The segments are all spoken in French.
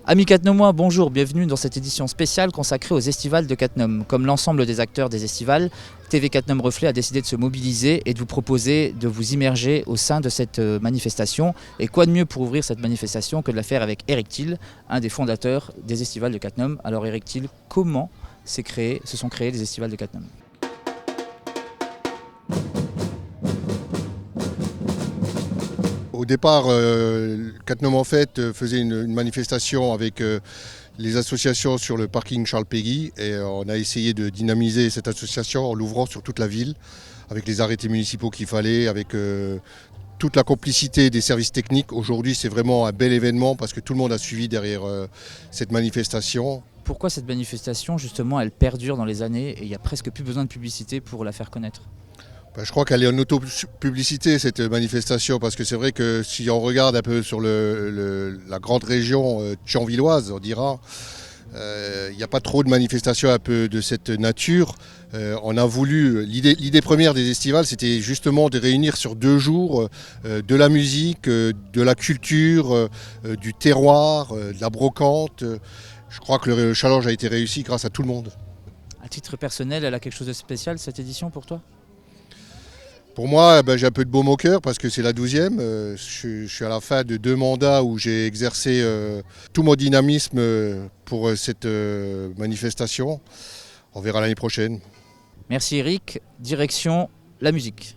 Amis Catnomois, bonjour, bienvenue dans cette édition spéciale consacrée aux estivales de Cattenom. Comme l'ensemble des acteurs des estivales, TV Cattenom Reflet a décidé de se mobiliser et de vous proposer de vous immerger au sein de cette manifestation. Et quoi de mieux pour ouvrir cette manifestation que de la faire avec Eric Thiel, un des fondateurs des estivales de Cattenom. Alors Eric Thiel, comment se sont créées les estivales de Cattenom ? Au départ, Cattenom en fait faisait une manifestation avec les associations sur le parking Charles Péguy et on a essayé de dynamiser cette association en l'ouvrant sur toute la ville avec les arrêtés municipaux qu'il fallait, avec toute la complicité des services techniques. Aujourd'hui, c'est vraiment un bel événement parce que tout le monde a suivi derrière cette manifestation. Pourquoi cette manifestation, justement, elle perdure dans les années et il n'y a presque plus besoin de publicité pour la faire connaître ? Je crois qu'elle est en auto-publicité cette manifestation parce que c'est vrai que si on regarde un peu sur la grande région thionvilloise, on dira, il n'y a pas trop de manifestations un peu de cette nature. On a voulu, l'idée première des estivales, c'était justement de réunir sur 2 jours de la musique, de la culture, du terroir, de la brocante. Je crois que le challenge a été réussi grâce à tout le monde. À titre personnel, elle a quelque chose de spécial cette édition pour toi ? Pour moi, j'ai un peu de baume au cœur parce que c'est la 12e. Je suis à la fin de 2 mandats où j'ai exercé tout mon dynamisme pour cette manifestation. On verra l'année prochaine. Merci Eric. Direction la musique.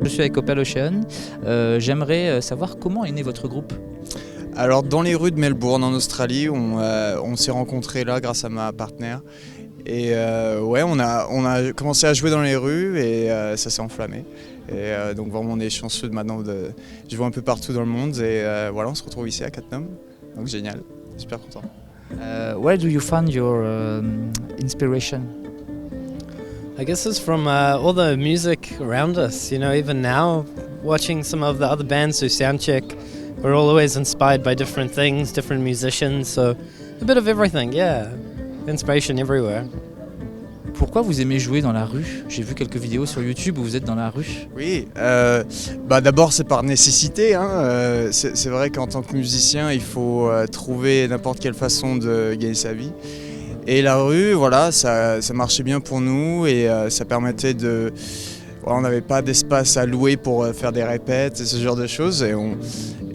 Je suis avec Opal Ocean. J'aimerais savoir comment est né votre groupe. Alors dans les rues de Melbourne en Australie, on s'est rencontrés là grâce à ma partenaire. Et on a commencé à jouer dans les rues et ça s'est enflammé. Et donc vraiment on est chanceux maintenant de jouer un peu partout dans le monde. Et voilà, on se retrouve ici à Cattenom. Donc génial, super content. Where do you find your inspiration? I guess it's from all the music around us. You know, even now, watching some of the other bands who soundcheck, we're always inspired by different things, different musicians. So a bit of everything, yeah. Inspiration everywhere. Pourquoi vous aimez jouer dans la rue? J'ai vu quelques vidéos sur YouTube où vous êtes dans la rue. Oui, d'abord c'est par nécessité. C'est vrai qu'en tant que musicien, il faut trouver n'importe quelle façon de gagner sa vie. Et la rue, voilà, ça marchait bien pour nous et ça permettait de... Voilà, on n'avait pas d'espace à louer pour faire des répètes et ce genre de choses.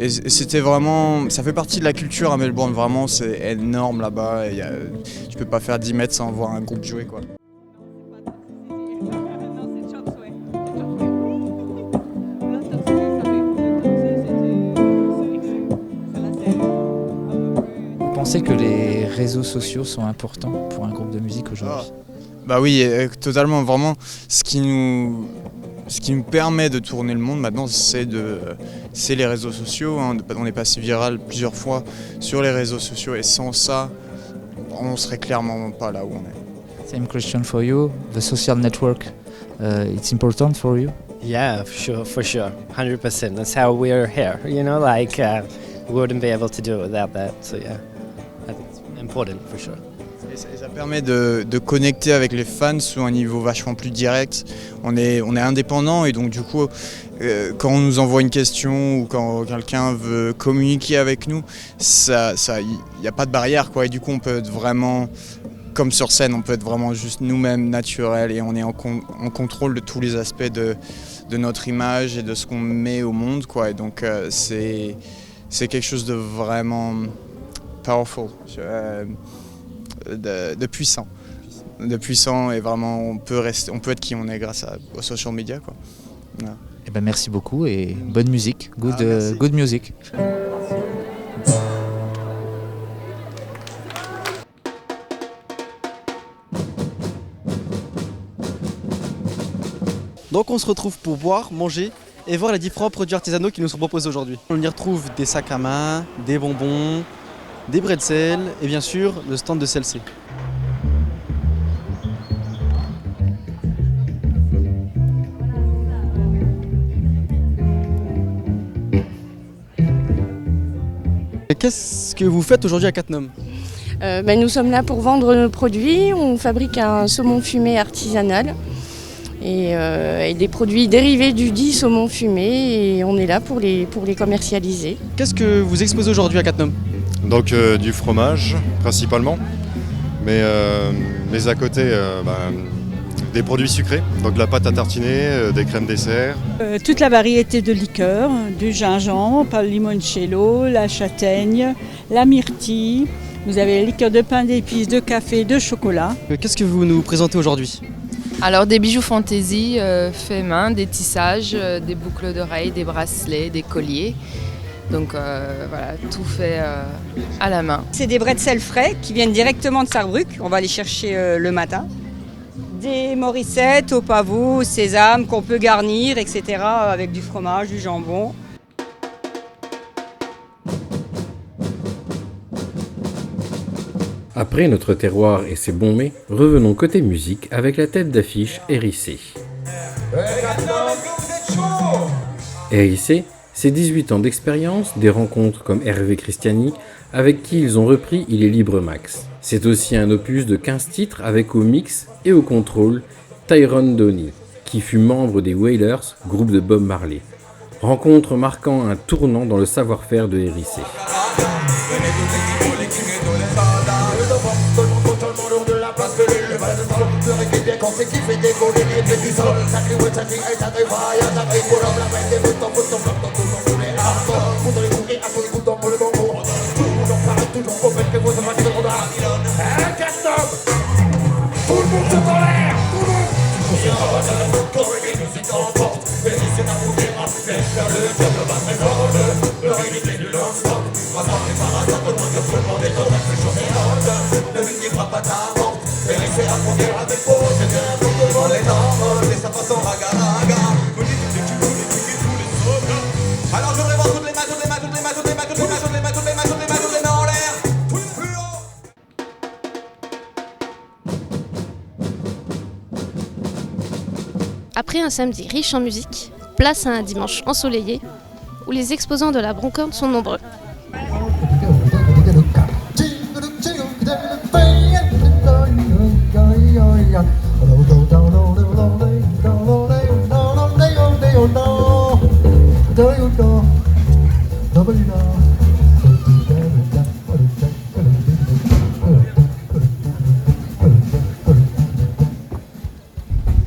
Et c'était vraiment... Ça fait partie de la culture à Melbourne, vraiment, c'est énorme là-bas. Tu peux pas faire 10 mètres sans voir un groupe jouer, quoi. Vous pensez que les réseaux sociaux sont importants pour un groupe de musique aujourd'hui? Bah oui, totalement. Vraiment, ce qui nous permet de tourner le monde maintenant, c'est les réseaux sociaux. On est passé viral plusieurs fois sur les réseaux sociaux et sans ça, on serait clairement pas là où on est. Same question for you. The social network, it's important for you? Yeah, for sure, 100%. That's how we're here. You know, like we wouldn't be able to do it without that. So yeah, I think it's important for sure. Et ça permet de connecter avec les fans sous un niveau vachement plus direct. On est indépendant et donc du coup, quand on nous envoie une question ou quand quelqu'un veut communiquer avec nous, il n'y a pas de barrière, quoi. Et du coup, on peut être vraiment, comme sur scène, on peut être vraiment juste nous-mêmes, naturels, et on est en contrôle de tous les aspects de notre image et de ce qu'on met au monde, quoi. Et donc c'est quelque chose de vraiment powerful. De puissant et vraiment on peut être qui on est grâce aux social media, quoi. Ouais. Eh ben merci beaucoup et bonne musique, good music. Donc on se retrouve pour boire, manger et voir les différents produits artisanaux qui nous sont proposés aujourd'hui. On y retrouve des sacs à main, des bonbons, des bretzels et bien sûr le stand de CLC. Qu'est-ce que vous faites aujourd'hui à Cattenom? Nous sommes là pour vendre nos produits. On fabrique un saumon fumé artisanal et des produits dérivés du dit saumon fumé et on est là pour les commercialiser. Qu'est-ce que vous exposez aujourd'hui à Cattenom? Donc du fromage principalement, mais à côté des produits sucrés, donc de la pâte à tartiner, des crèmes dessert. Toute la variété de liqueurs, du gingembre, le limoncello, la châtaigne, la myrtille. Vous avez les liqueurs de pain d'épices, de café, de chocolat. Qu'est-ce que vous nous présentez aujourd'hui? Alors des bijoux fantaisie faits main, des tissages, des boucles d'oreilles, des bracelets, des colliers. Donc voilà, tout fait à la main. C'est des bretzels frais qui viennent directement de Sarrebruck. On va les chercher le matin. Des morissettes au pavot, au sésame qu'on peut garnir, etc. avec du fromage, du jambon. Après notre terroir et ses bons mets, revenons côté musique avec la tête d'affiche Hérissé. Hérissé, c'est 18 ans d'expérience, des rencontres comme Hervé Christiani, avec qui ils ont repris Il est libre Max. C'est aussi un opus de 15 titres avec au mix et au contrôle Tyrone Downie, qui fut membre des Wailers, groupe de Bob Marley. Rencontre marquant un tournant dans le savoir-faire de Hérissé. Après un samedi riche en musique, place à un dimanche ensoleillé où les exposants de la Broncorne sont nombreux.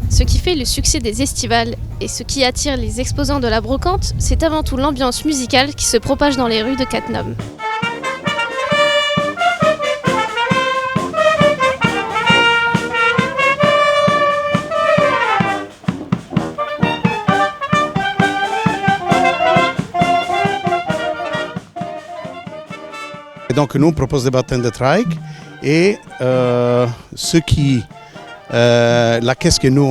Ce qui fait le succès des estivales et ce qui attire les exposants de la brocante, c'est avant tout l'ambiance musicale qui se propage dans les rues de Cattenom. Donc nous on propose des baptêmes de trike et la caisse que nous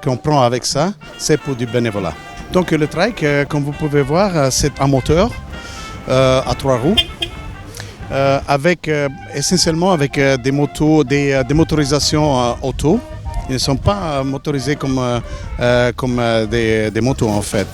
qu'on prend avec ça, c'est pour du bénévolat. Donc le trike, comme vous pouvez voir, c'est un moteur à 3 roues, essentiellement avec des motorisations auto. Ils ne sont pas motorisés comme des motos en fait.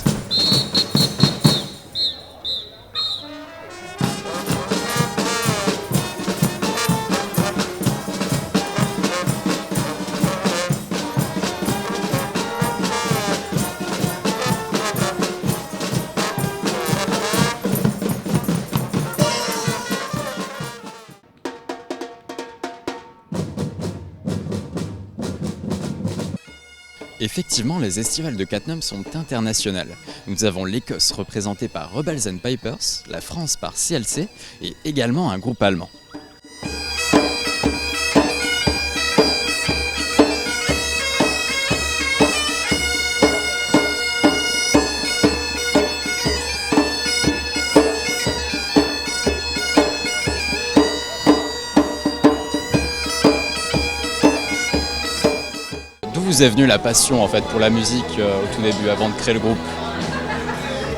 Effectivement, les estivales de Cattenom sont internationales. Nous avons l'Écosse représentée par Rebels and Pipers, la France par CLC et également un groupe allemand. D'où vous est venue la passion en fait pour la musique au tout début, avant de créer le groupe?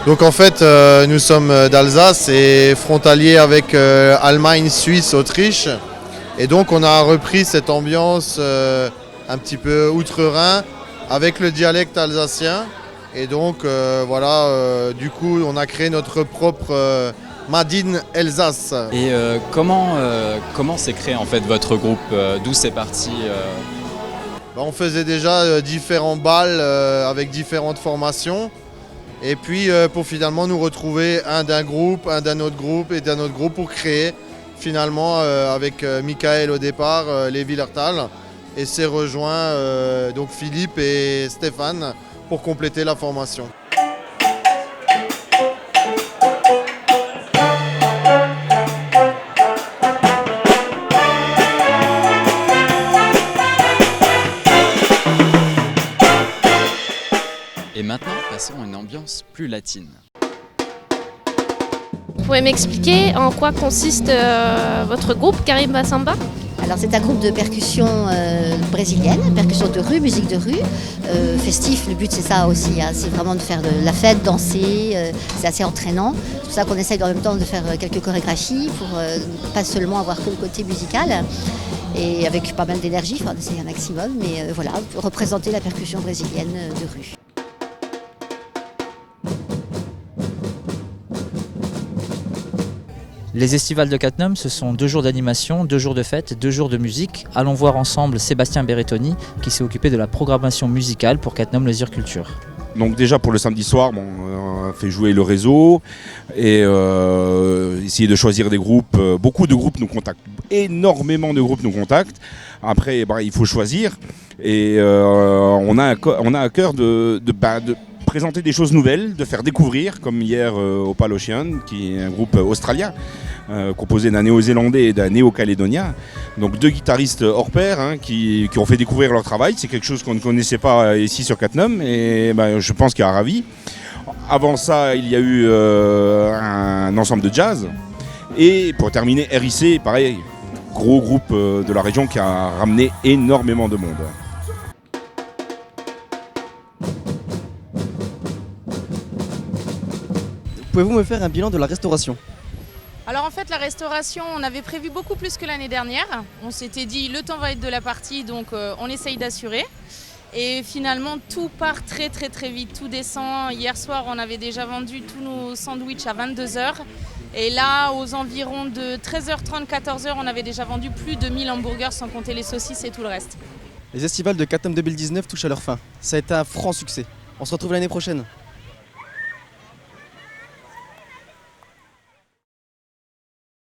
Donc en fait, nous sommes d'Alsace et frontaliers avec Allemagne, Suisse, Autriche. Et donc on a repris cette ambiance un petit peu outre-Rhin avec le dialecte alsacien. Et donc voilà, du coup on a créé notre propre Madine Alsace. Et comment s'est créé en fait votre groupe, d'où c'est parti On faisait déjà différents bals avec différentes formations. Et puis pour finalement nous retrouver un d'un groupe, un d'un autre groupe et d'un autre groupe pour créer finalement avec Michael au départ, les Villertal. Et s'est rejoint donc Philippe et Stéphane pour compléter la formation. Et maintenant, passons à une ambiance plus latine. Vous pouvez m'expliquer en quoi consiste votre groupe Karimba Samba? Alors c'est un groupe de percussion brésilienne, percussion de rue, musique de rue, festif. Le but c'est ça aussi, hein, c'est vraiment de faire de la fête, danser, c'est assez entraînant. C'est pour ça qu'on essaye en même temps de faire quelques chorégraphies pour pas seulement avoir que le côté musical. Et avec pas mal d'énergie, on essaye un maximum, mais voilà, représenter la percussion brésilienne de rue. Les estivales de Cattenom, ce sont 2 jours d'animation, 2 jours de fête, 2 jours de musique. Allons voir ensemble Sébastien Berrettoni qui s'est occupé de la programmation musicale pour Cattenom Leisure Culture. Donc déjà pour le samedi soir, on fait jouer le réseau et essayer de choisir des groupes. Beaucoup de groupes nous contactent, énormément de groupes nous contactent. Après, il faut choisir et on a à cœur de présenter des choses nouvelles, de faire découvrir, comme hier Opal Ocean, qui est un groupe australien, composé d'un néo-zélandais et d'un néo-calédonien. Donc 2 guitaristes hors pair qui ont fait découvrir leur travail. C'est quelque chose qu'on ne connaissait pas ici sur Cattenom et je pense qu'il y a ravi. Avant ça, il y a eu un ensemble de jazz. Et pour terminer, RIC, pareil, gros groupe de la région qui a ramené énormément de monde. Pouvez-vous me faire un bilan de la restauration? Alors en fait la restauration, on avait prévu beaucoup plus que l'année dernière. On s'était dit le temps va être de la partie, donc on essaye d'assurer. Et finalement tout part très vite, tout descend. Hier soir on avait déjà vendu tous nos sandwichs à 22h. Et là aux environs de 13h30, 14h, on avait déjà vendu plus de 1000 hamburgers sans compter les saucisses et tout le reste. Les estivales de Cattenom 2019 touchent à leur fin. Ça a été un franc succès. On se retrouve l'année prochaine.